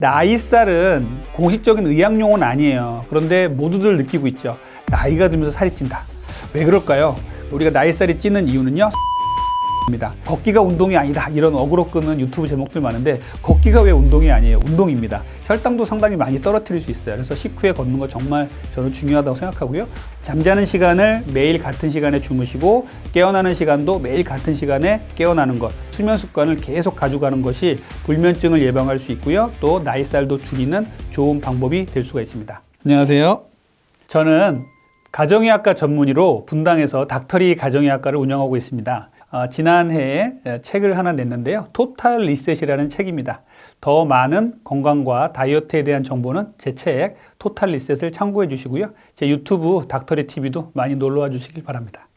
나이살은 공식적인 의학용어는 아니에요. 그런데 모두들 느끼고 있죠. 나이가 들면서 살이 찐다. 왜 그럴까요? 우리가 나이살이 찌는 이유는요, 입니다. 걷기가 운동이 아니다, 이런 어그로 끄는 유튜브 제목들 많은데, 걷기가 왜 운동이 아니에요? 운동입니다. 혈당도 상당히 많이 떨어뜨릴 수 있어요. 그래서 식후에 걷는 거 정말 저는 중요하다고 생각하고요. 잠자는 시간을 매일 같은 시간에 주무시고 깨어나는 시간도 매일 같은 시간에 깨어나는 것, 수면 습관을 계속 가져가는 것이 불면증을 예방할 수 있고요. 또 나이살도 줄이는 좋은 방법이 될 수가 있습니다. 안녕하세요. 저는 가정의학과 전문의로 분당에서 닥터리 가정의학과를 운영하고 있습니다. 지난해에 책을 하나 냈는데요. 토탈 리셋이라는 책입니다. 더 많은 건강과 다이어트에 대한 정보는 제 책 토탈 리셋을 참고해 주시고요. 제 유튜브 닥터리 TV도 많이 놀러와 주시길 바랍니다.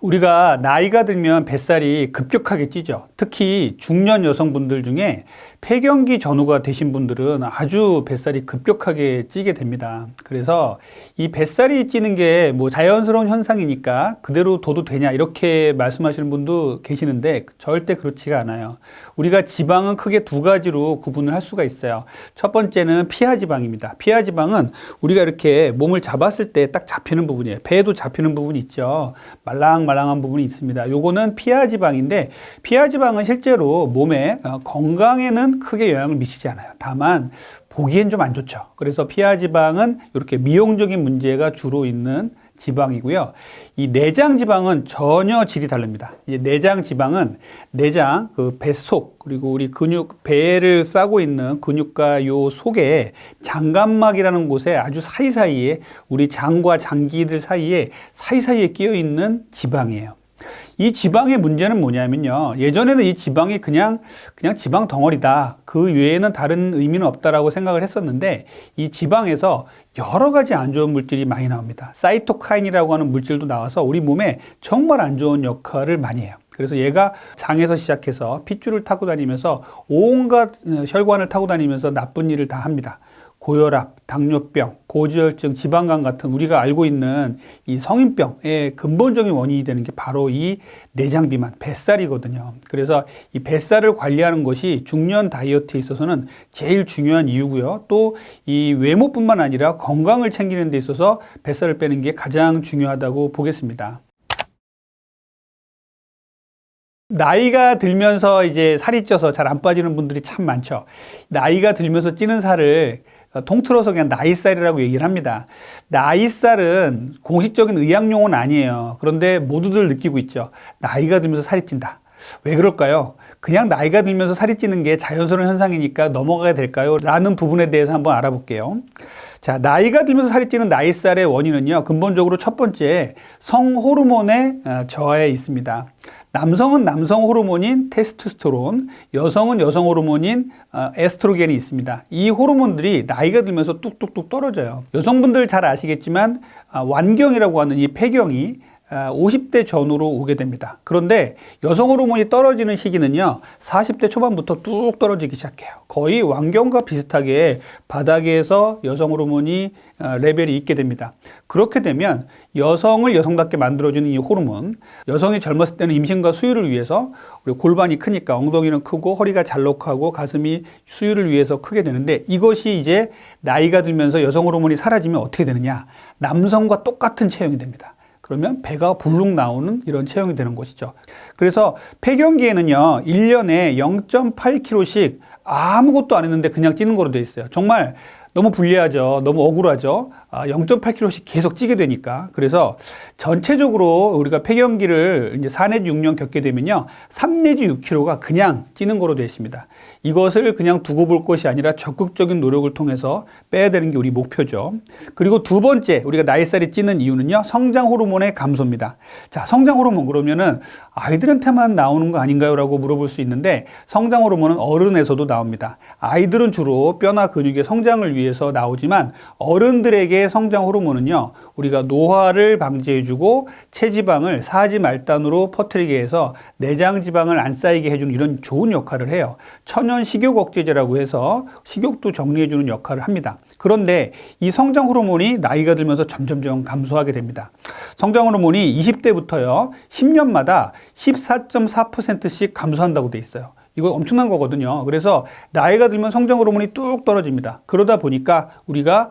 우리가 나이가 들면 뱃살이 급격하게 찌죠. 특히 중년 여성분들 중에 폐경기 전후가 되신 분들은 아주 뱃살이 급격하게 찌게 됩니다. 그래서 이 뱃살이 찌는 게 뭐 자연스러운 현상이니까 그대로 둬도 되냐 이렇게 말씀하시는 분도 계시는데 절대 그렇지가 않아요. 우리가 지방은 크게 두 가지로 구분을 할 수가 있어요. 첫 번째는 피하지방입니다. 피하지방은 우리가 이렇게 몸을 잡았을 때 딱 잡히는 부분이에요. 배에도 잡히는 부분이 있죠. 말랑말랑한 부분이 있습니다. 요거는 피하지방인데, 피하지방은 실제로 몸의 건강에는 크게 영향을 미치지 않아요. 다만 보기엔 좀 안 좋죠. 그래서 피하지방은 이렇게 미용적인 문제가 주로 있는 지방이고요. 이 내장 지방은 전혀 질이 다릅니다. 이 내장 지방은 내장, 그 뱃속, 그리고 우리 근육, 배를 싸고 있는 근육과 요 속에 장간막이라는 곳에 아주 사이사이에 우리 장과 장기들 사이에 사이사이에 끼어 있는 지방이에요. 이 지방의 문제는 뭐냐면요, 예전에는 이 지방이 그냥 지방 덩어리다, 그 외에는 다른 의미는 없다라고 생각을 했었는데, 이 지방에서 여러 가지 안 좋은 물질이 많이 나옵니다. 사이토카인이라고 하는 물질도 나와서 우리 몸에 정말 안 좋은 역할을 많이 해요. 그래서 얘가 장에서 시작해서 핏줄을 타고 다니면서 온갖 혈관을 타고 다니면서 나쁜 일을 다 합니다. 고혈압, 당뇨병, 고지혈증, 지방간 같은 우리가 알고 있는 이 성인병의 근본적인 원인이 되는 게 바로 이 내장 비만, 뱃살이거든요. 그래서 이 뱃살을 관리하는 것이 중년 다이어트에 있어서는 제일 중요한 이유고요. 또 이 외모뿐만 아니라 건강을 챙기는 데 있어서 뱃살을 빼는 게 가장 중요하다고 보겠습니다. 나이가 들면서 이제 살이 쪄서 잘 안 빠지는 분들이 참 많죠. 나이가 들면서 찌는 살을 통틀어서 그냥 나이살이라고 얘기를 합니다. 나이살은 공식적인 의학용어는 아니에요. 그런데 모두들 느끼고 있죠. 나이가 들면서 살이 찐다. 왜 그럴까요? 그냥 나이가 들면서 살이 찌는 게 자연스러운 현상이니까 넘어가야 될까요? 라는 부분에 대해서 한번 알아볼게요. 자, 나이가 들면서 살이 찌는 나이살의 원인은요, 근본적으로 첫 번째, 성호르몬의 저하에 있습니다. 남성은 남성 호르몬인 테스토스테론, 여성은 여성 호르몬인 에스트로겐이 있습니다. 이 호르몬들이 나이가 들면서 뚝뚝뚝 떨어져요. 여성분들 잘 아시겠지만 완경이라고 하는 이 폐경이 50대 전후로 오게 됩니다. 그런데 여성 호르몬이 떨어지는 시기는요, 40대 초반부터 뚝 떨어지기 시작해요. 거의 완경과 비슷하게 바닥에서 여성 호르몬이 레벨이 있게 됩니다. 그렇게 되면 여성을 여성답게 만들어주는 이 호르몬, 여성이 젊었을 때는 임신과 수유를 위해서 우리 골반이 크니까 엉덩이는 크고 허리가 잘록하고 가슴이 수유를 위해서 크게 되는데, 이것이 이제 나이가 들면서 여성 호르몬이 사라지면 어떻게 되느냐, 남성과 똑같은 체형이 됩니다. 그러면 배가 불룩 나오는 이런 체형이 되는 것이죠. 그래서 폐경기에는요, 1년에 0.8kg씩 아무것도 안 했는데 그냥 찌는 거로 돼 있어요. 정말 너무 불리하죠. 너무 억울하죠. 0.8kg씩 계속 찌게 되니까. 그래서 전체적으로 우리가 폐경기를 이제 4 내지 6년 겪게 되면요, 3 내지 6kg가 그냥 찌는 거로 되어 있습니다. 이것을 그냥 두고 볼 것이 아니라 적극적인 노력을 통해서 빼야 되는 게 우리 목표죠. 그리고 두 번째, 우리가 나이살이 찌는 이유는요, 성장 호르몬의 감소입니다. 자, 성장 호르몬 그러면은 아이들한테만 나오는 거 아닌가요? 라고 물어볼 수 있는데, 성장 호르몬은 어른에서도 나옵니다. 아이들은 주로 뼈나 근육의 성장을 위해서 나오지만, 어른들에게 성장 호르몬은요, 우리가 노화를 방지해주고 체지방을 사지 말단으로 퍼뜨리게 해서 내장 지방을 안 쌓이게 해주는 이런 좋은 역할을 해요. 천연 식욕 억제제라고 해서 식욕도 정리해주는 역할을 합니다. 그런데 이 성장 호르몬이 나이가 들면서 점점점 감소하게 됩니다. 성장 호르몬이 20대부터요, 10년마다 14.4%씩 감소한다고 돼 있어요. 이거 엄청난 거거든요. 그래서 나이가 들면 성장 호르몬이 뚝 떨어집니다. 그러다 보니까 우리가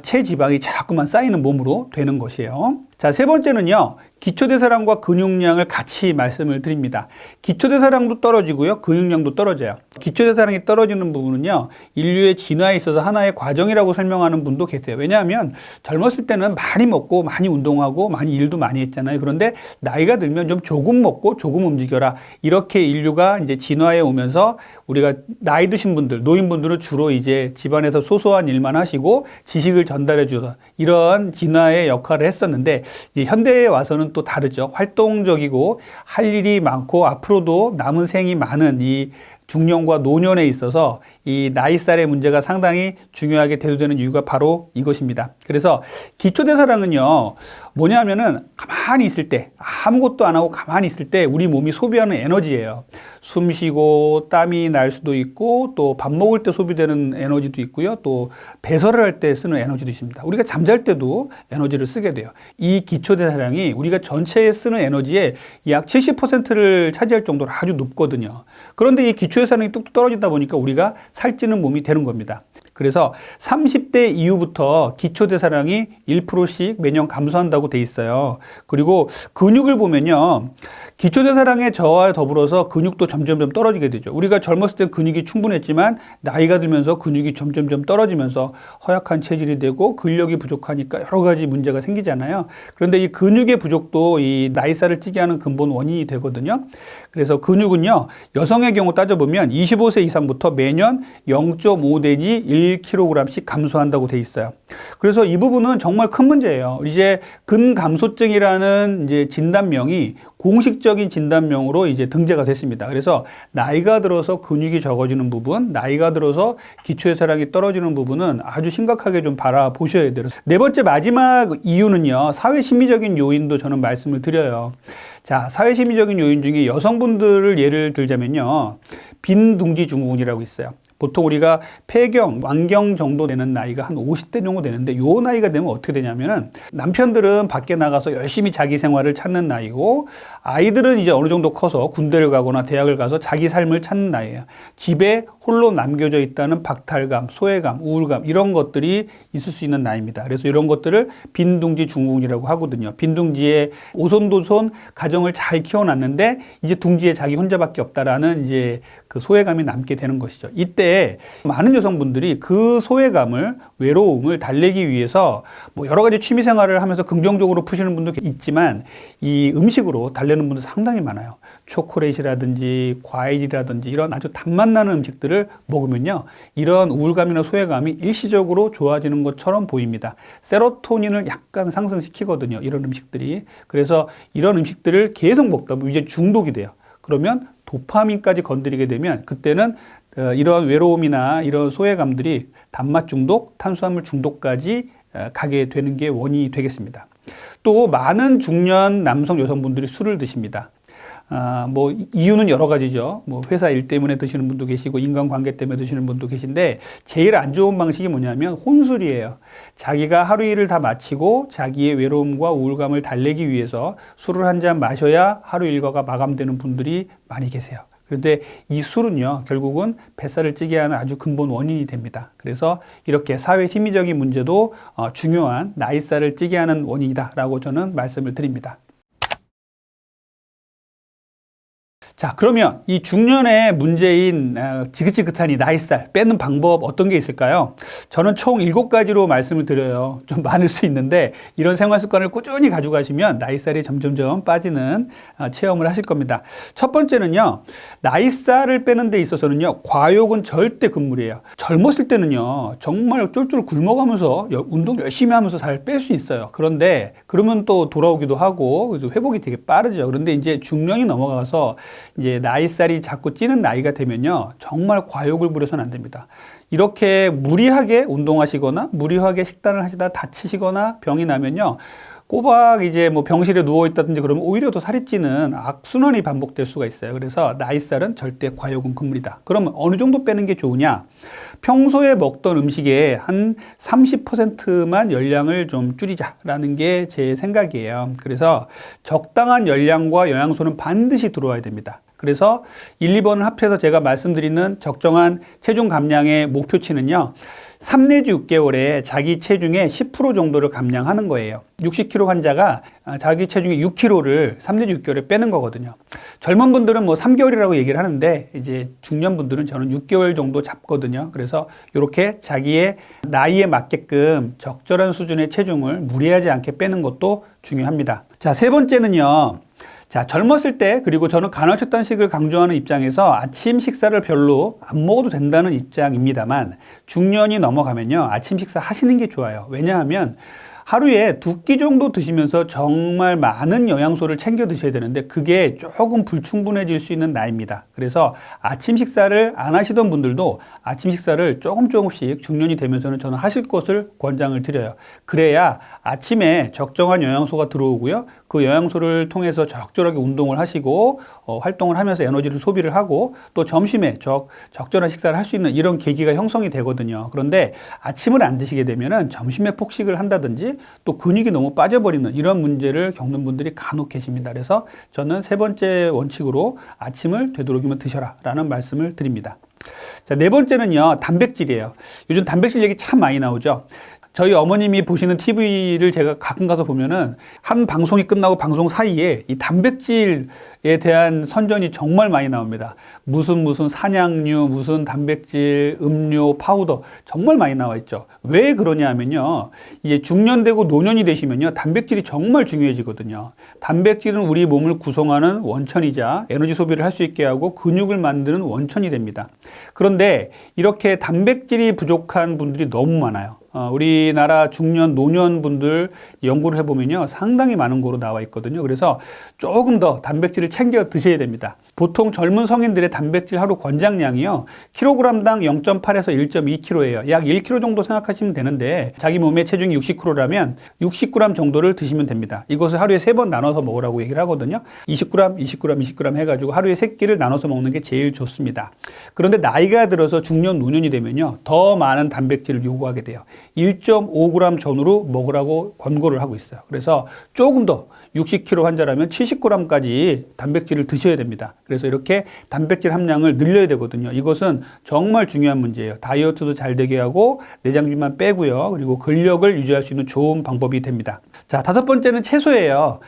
체지방이 자꾸만 쌓이는 몸으로 되는 것이에요. 자, 세 번째는요. 기초대사량과 근육량을 같이 말씀을 드립니다. 기초대사량도 떨어지고요. 근육량도 떨어져요. 기초대사량이 떨어지는 부분은요. 인류의 진화에 있어서 하나의 과정이라고 설명하는 분도 계세요. 왜냐하면 젊었을 때는 많이 먹고 많이 운동하고 많이 일도 많이 했잖아요. 그런데 나이가 들면 좀 조금 먹고 조금 움직여라. 이렇게 인류가 이제 진화해 오면서 우리가 나이 드신 분들, 노인분들은 주로 이제 집안에서 소소한 일만 하시고 지식을 전달해 주서 이런 진화의 역할을 했었는데 이제 현대에 와서는 또 다르죠. 활동적이고 할 일이 많고 앞으로도 남은 생이 많은 이 중년과 노년에 있어서 이 나이살의 문제가 상당히 중요하게 대두되는 이유가 바로 이것입니다. 그래서 기초대사량은요, 뭐냐면은 가만히 있을 때, 아무것도 안 하고 가만히 있을 때 우리 몸이 소비하는 에너지예요. 숨 쉬고 땀이 날 수도 있고 또 밥 먹을 때 소비되는 에너지도 있고요. 또 배설을 할 때 쓰는 에너지도 있습니다. 우리가 잠잘 때도 에너지를 쓰게 돼요. 이 기초대사량이 우리가 전체에 쓰는 에너지의 약 70%를 차지할 정도로 아주 높거든요. 그런데 이 기초대사량이 뚝뚝 떨어지다 보니까 우리가 살찌는 몸이 되는 겁니다. 그래서 30대 이후부터 기초대사량이 1%씩 매년 감소한다고 돼 있어요. 그리고 근육을 보면요. 기초대사량의 저하에 더불어서 근육도 점점점 떨어지게 되죠. 우리가 젊었을 때 근육이 충분했지만 나이가 들면서 근육이 점점점 떨어지면서 허약한 체질이 되고 근력이 부족하니까 여러 가지 문제가 생기잖아요. 그런데 이 근육의 부족도 이 나이살을 찌게 하는 근본 원인이 되거든요. 그래서 근육은요. 여성의 경우 따져보면 25세 이상부터 매년 0.5 내지 1kg씩 감소한다고 돼 있어요. 그래서 이 부분은 정말 큰 문제예요. 이제 근감소증이라는 이제 진단명이 공식적인 진단명으로 이제 등재가 됐습니다. 그래서 나이가 들어서 근육이 적어지는 부분, 나이가 들어서 기초대사량이 떨어지는 부분은 아주 심각하게 좀 바라보셔야 돼요. 네 번째 마지막 이유는요. 사회심리적인 요인도 저는 말씀을 드려요. 자, 사회심리적인 요인 중에 여성분들을 예를 들자면요. 빈둥지 증후군이라고 있어요. 보통 우리가 폐경, 완경 정도 되는 나이가 한 50대 정도 되는데 요 나이가 되면 어떻게 되냐면은 남편들은 밖에 나가서 열심히 자기 생활을 찾는 나이고 아이들은 이제 어느 정도 커서 군대를 가거나 대학을 가서 자기 삶을 찾는 나이예요. 집에 홀로 남겨져 있다는 박탈감, 소외감, 우울감 이런 것들이 있을 수 있는 나이입니다. 그래서 이런 것들을 빈둥지 증후군이라고 하거든요. 빈둥지에 오손도손 가정을 잘 키워놨는데 이제 둥지에 자기 혼자밖에 없다라는 이제 그 소외감이 남게 되는 것이죠. 이때 많은 여성분들이 그 소외감을, 외로움을 달래기 위해서 뭐 여러 가지 취미 생활을 하면서 긍정적으로 푸시는 분도 있지만 이 음식으로 달래는 분도 상당히 많아요. 초콜릿이라든지 과일이라든지 이런 아주 단맛 나는 음식들을 먹으면요. 이런 우울감이나 소외감이 일시적으로 좋아지는 것처럼 보입니다. 세로토닌을 약간 상승시키거든요. 이런 음식들이. 그래서 이런 음식들을 계속 먹다 보면 이제 중독이 돼요. 그러면 도파민까지 건드리게 되면 그때는 이런 외로움이나 이런 소외감들이 단맛 중독, 탄수화물 중독까지 가게 되는 게 원인이 되겠습니다. 또 많은 중년 남성 여성분들이 술을 드십니다. 뭐 이유는 여러 가지죠. 뭐 회사 일 때문에 드시는 분도 계시고 인간관계 때문에 드시는 분도 계신데 제일 안 좋은 방식이 뭐냐면 혼술이에요. 자기가 하루 일을 다 마치고 자기의 외로움과 우울감을 달래기 위해서 술을 한 잔 마셔야 하루 일과가 마감되는 분들이 많이 계세요. 그런데 이 술은요, 결국은 뱃살을 찌게 하는 아주 근본 원인이 됩니다. 그래서 이렇게 사회 심리적인 문제도 중요한 나이살을 찌게 하는 원인이다라고 저는 말씀을 드립니다. 자, 그러면 이 중년의 문제인 지긋지긋한 이 나이살 빼는 방법 어떤 게 있을까요? 저는 총 7가지로 말씀을 드려요. 좀 많을 수 있는데 이런 생활 습관을 꾸준히 가져가시면 나이살이 점점점 빠지는 체험을 하실 겁니다. 첫 번째는요. 나이살을 빼는 데 있어서는요. 과욕은 절대 금물이에요. 젊었을 때는요. 정말 쫄쫄 굶어가면서 운동 열심히 하면서 살 뺄 수 있어요. 그런데 그러면 또 돌아오기도 하고 그래서 회복이 되게 빠르죠. 그런데 이제 중년이 넘어가서 이제 나이살이 자꾸 찌는 나이가 되면요. 정말 과욕을 부려서는 안 됩니다. 이렇게 무리하게 운동하시거나 무리하게 식단을 하시다 다치시거나 병이 나면요. 꼬박 이제 뭐 병실에 누워 있다든지 그러면 오히려 더 살이 찌는 악순환이 반복될 수가 있어요. 그래서 나이살은 절대 과욕은 금물이다. 그러면 어느 정도 빼는 게 좋으냐? 평소에 먹던 음식의 한 30%만 열량을 좀 줄이자라는 게 제 생각이에요. 그래서 적당한 열량과 영양소는 반드시 들어와야 됩니다. 그래서 1, 2번을 합해서 제가 말씀드리는 적정한 체중 감량의 목표치는요. 3 내지 6개월에 자기 체중의 10% 정도를 감량하는 거예요. 60kg 환자가 자기 체중의 6kg를 3 내지 6개월에 빼는 거거든요. 젊은 분들은 뭐 3개월이라고 얘기를 하는데 이제 중년 분들은 저는 6개월 정도 잡거든요. 그래서 이렇게 자기의 나이에 맞게끔 적절한 수준의 체중을 무리하지 않게 빼는 것도 중요합니다. 자, 세 번째는요. 자, 젊었을 때, 그리고 저는 간헐적단식을 강조하는 입장에서 아침 식사를 별로 안 먹어도 된다는 입장입니다만, 중년이 넘어가면요, 아침 식사 하시는 게 좋아요. 왜냐하면 하루에 2끼 정도 드시면서 정말 많은 영양소를 챙겨 드셔야 되는데 그게 조금 불충분해질 수 있는 나이입니다. 그래서 아침 식사를 안 하시던 분들도 아침 식사를 조금씩 중년이 되면서는 저는 하실 것을 권장을 드려요. 그래야 아침에 적정한 영양소가 들어오고요. 그 영양소를 통해서 적절하게 운동을 하시고 활동을 하면서 에너지를 소비를 하고 또 점심에 적절한 식사를 할 수 있는 이런 계기가 형성이 되거든요. 그런데 아침을 안 드시게 되면은 점심에 폭식을 한다든지 또 근육이 너무 빠져버리는 이런 문제를 겪는 분들이 간혹 계십니다. 그래서 저는 세 번째 원칙으로 아침을 되도록이면 드셔라 라는 말씀을 드립니다. 자, 네 번째는요, 단백질이에요. 요즘 단백질 얘기 참 많이 나오죠. 저희 어머님이 보시는 TV를 제가 가끔 가서 보면은 한 방송이 끝나고 방송 사이에 이 단백질에 대한 선전이 정말 많이 나옵니다. 무슨 산양류, 무슨 단백질, 음료, 파우더 정말 많이 나와 있죠. 왜 그러냐 하면요. 이제 중년 되고 노년이 되시면요. 단백질이 정말 중요해지거든요. 단백질은 우리 몸을 구성하는 원천이자 에너지 소비를 할 수 있게 하고 근육을 만드는 원천이 됩니다. 그런데 이렇게 단백질이 부족한 분들이 너무 많아요. 우리나라 중년, 노년 분들 연구를 해보면요. 상당히 많은 거로 나와 있거든요. 그래서 조금 더 단백질을 챙겨 드셔야 됩니다. 보통 젊은 성인들의 단백질 하루 권장량이요. 킬로그램당 0.8에서 1.2kg예요. 약 1kg 정도 생각하시면 되는데 자기 몸의 체중이 60kg라면 60g 정도를 드시면 됩니다. 이것을 하루에 3번 나눠서 먹으라고 얘기를 하거든요. 20g, 20g, 20g 해가지고 하루에 3끼를 나눠서 먹는 게 제일 좋습니다. 그런데 나이가 들어서 중년, 노년이 되면요. 더 많은 단백질을 요구하게 돼요. 1.5g 전후로 먹으라고 권고를 하고 있어요. 그래서 조금 더 60kg 환자라면 70g까지 단백질을 드셔야 됩니다. 그래서 이렇게 단백질 함량을 늘려야 되거든요. 이것은 정말 중요한 문제예요. 다이어트도 잘 되게 하고 내장질만 빼고요. 그리고 근력을 유지할 수 있는 좋은 방법이 됩니다. 자, 5번째는 채소예요.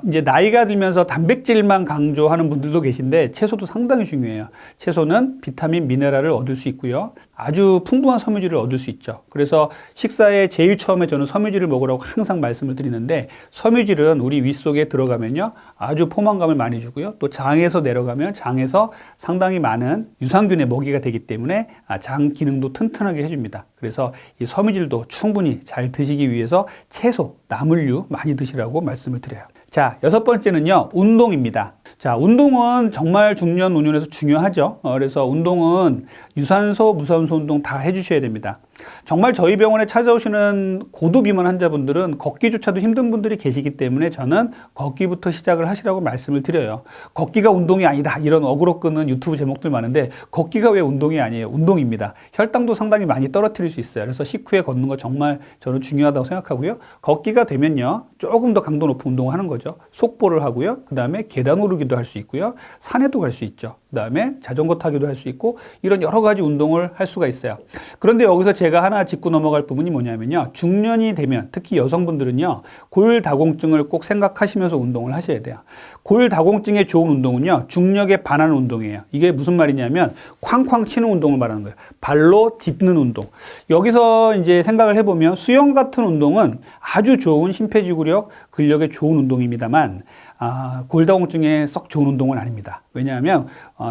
이제 나이가 들면서 단백질만 강조하는 분들도 계신데 채소도 상당히 중요해요. 채소는 비타민, 미네랄을 얻을 수 있고요. 아주 풍부한 섬유질을 얻을 수 있죠. 그래서 식사에 제일 처음에 저는 섬유질을 먹으라고 항상 말씀을 드리는데 섬유질은 우리 위 속에 들어가면요. 아주 포만감을 많이 주고요. 또 장에서 내려가면 장에서 상당히 많은 유산균의 먹이가 되기 때문에 장 기능도 튼튼하게 해줍니다. 그래서 이 섬유질도 충분히 잘 드시기 위해서 채소, 나물류 많이 드시라고 말씀을 드려요. 자, 6번째는요, 운동입니다. 자, 운동은 정말 중년, 노년에서 중요하죠. 그래서 운동은 유산소, 무산소 운동 다 해주셔야 됩니다. 정말 저희 병원에 찾아오시는 고도 비만 환자분들은 걷기조차도 힘든 분들이 계시기 때문에 저는 걷기부터 시작을 하시라고 말씀을 드려요. 걷기가 운동이 아니다. 이런 어그로 끄는 유튜브 제목들 많은데 걷기가 왜 운동이 아니에요? 운동입니다. 혈당도 상당히 많이 떨어뜨릴 수 있어요. 그래서 식후에 걷는 거 정말 저는 중요하다고 생각하고요. 걷기가 되면요. 조금 더 강도 높은 운동을 하는 거죠. 속보를 하고요. 그 다음에 계단 오르기도 할 수 있고요. 산에도 갈 수 있죠. 그 다음에 자전거 타기도 할 수 있고 이런 여러 가지 운동을 할 수가 있어요. 그런데 여기서 제가 하나 짚고 넘어갈 부분이 뭐냐면요. 중년이 되면 특히 여성분들은요. 골다공증을 꼭 생각하시면서 운동을 하셔야 돼요. 골다공증에 좋은 운동은요. 중력에 반하는 운동이에요. 이게 무슨 말이냐면 쾅쾅 치는 운동을 말하는 거예요. 발로 짚는 운동. 여기서 이제 생각을 해보면 수영 같은 운동은 아주 좋은 심폐지구력, 근력에 좋은 운동입니다만 골다공증에 썩 좋은 운동은 아닙니다. 왜냐하면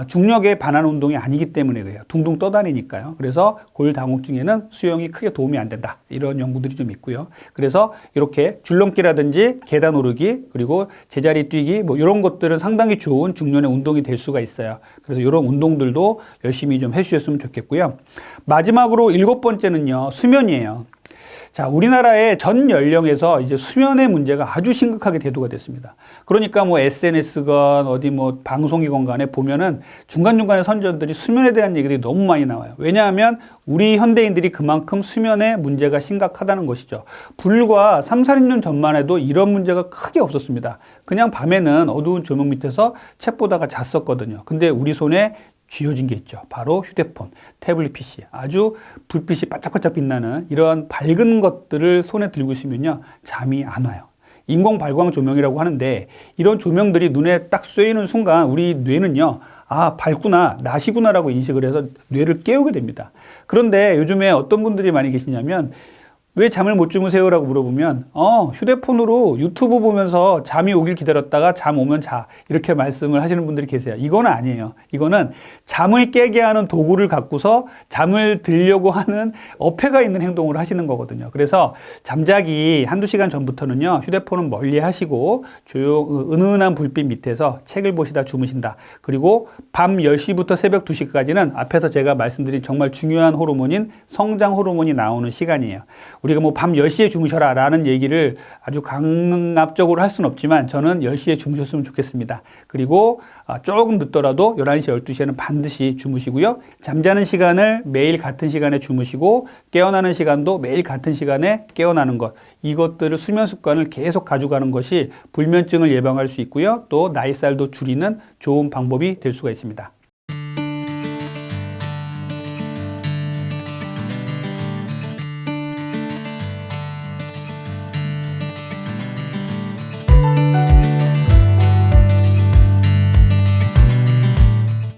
중력에 반하는 운동이 아니기 때문에 그래요. 둥둥 떠다니니까요. 그래서 골다공증에는 수영이 크게 도움이 안 된다. 이런 연구들이 좀 있고요. 그래서 이렇게 줄넘기라든지 계단 오르기 그리고 제자리 뛰기 뭐 이런 것들은 상당히 좋은 중년의 운동이 될 수가 있어요. 그래서 이런 운동들도 열심히 좀 해주셨으면 좋겠고요. 마지막으로 7번째는요. 수면이에요. 자, 우리나라의 전 연령에서 이제 수면의 문제가 아주 심각하게 대두가 됐습니다. 그러니까 뭐 SNS건 어디 뭐 방송이건 간에 보면은 중간중간에 선전들이 수면에 대한 얘기들이 너무 많이 나와요. 왜냐하면 우리 현대인들이 그만큼 수면의 문제가 심각하다는 것이죠. 불과 3, 40년 전만 해도 이런 문제가 크게 없었습니다. 그냥 밤에는 어두운 조명 밑에서 책 보다가 잤었거든요. 근데 우리 손에 쥐어진 게 있죠. 바로 휴대폰, 태블릿 PC. 아주 불빛이 반짝반짝 빛나는 이런 밝은 것들을 손에 들고 있으면요, 잠이 안 와요. 인공 발광 조명이라고 하는데 이런 조명들이 눈에 딱 쏘이는 순간 우리 뇌는요, 아, 밝구나, 낮이구나라고 인식을 해서 뇌를 깨우게 됩니다. 그런데 요즘에 어떤 분들이 많이 계시냐면 왜 잠을 못 주무세요라고 물어보면 휴대폰으로 유튜브 보면서 잠이 오길 기다렸다가 잠 오면 자, 이렇게 말씀을 하시는 분들이 계세요. 이거는 아니에요. 이거는 잠을 깨게 하는 도구를 갖고서 잠을 들려고 하는 어폐가 있는 행동을 하시는 거거든요. 그래서 잠자기 한두 시간 전부터는요, 휴대폰은 멀리 하시고 은은한 불빛 밑에서 책을 보시다 주무신다. 그리고 밤 10시부터 새벽 2시까지는 앞에서 제가 말씀드린 정말 중요한 호르몬인 성장 호르몬이 나오는 시간이에요. 우리가 뭐 밤 10시에 주무셔라 라는 얘기를 아주 강압적으로 할 수는 없지만 저는 10시에 주무셨으면 좋겠습니다. 그리고 조금 늦더라도 11시, 12시에는 반드시 주무시고요. 잠자는 시간을 매일 같은 시간에 주무시고 깨어나는 시간도 매일 같은 시간에 깨어나는 것. 이것들을 수면 습관을 계속 가져가는 것이 불면증을 예방할 수 있고요. 또 나이살도 줄이는 좋은 방법이 될 수가 있습니다.